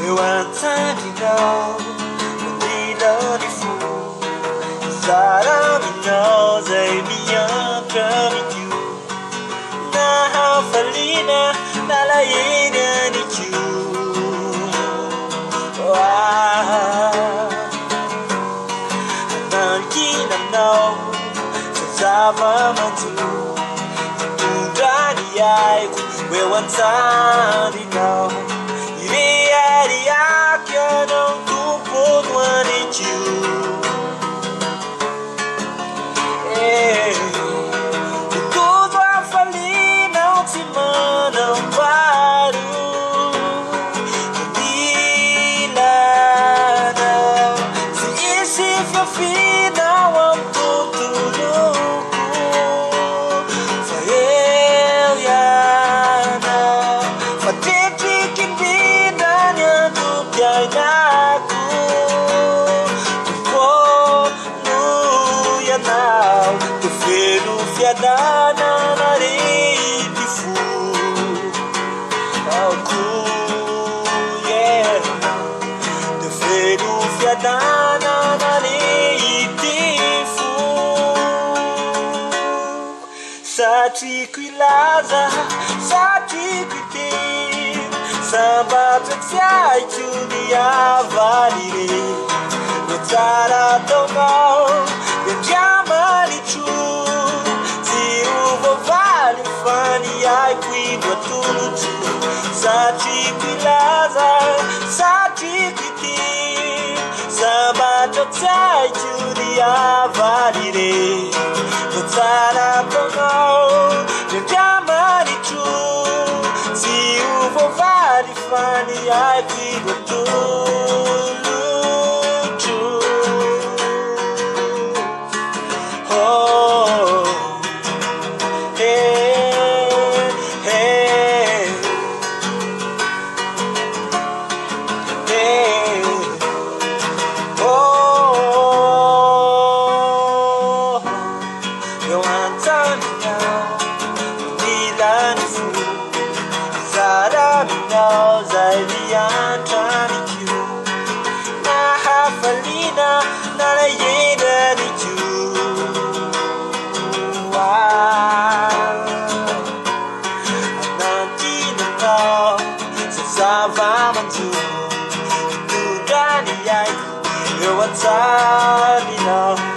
Eu antarinao Nilani fu Saraminao Zay miyantramitiu Nahafalina Nalayena nitiu Nankinanao Sazava mantu Tudrani aiku Eu antarinao que não culpo no anitiu. Tudo a falir não te mandam paro. Nila não se esse fio não tudo louco. Foi eu já não. Fatete que vida Naku Tupo no yanau Tu felu fiadana na rede fu Alku yeah Tu felu fiadana na rede fu Sati quilaza Sati quitin Sambat sai Julia valire Notara tomao Yamani chu Si uvo vale fani ai qui botulo chu Sati quilaza Sati quiti Sambat sai Julia valire Notara tomao Yamani chu Si uvo vale fani ai qui botulo Eu ansari now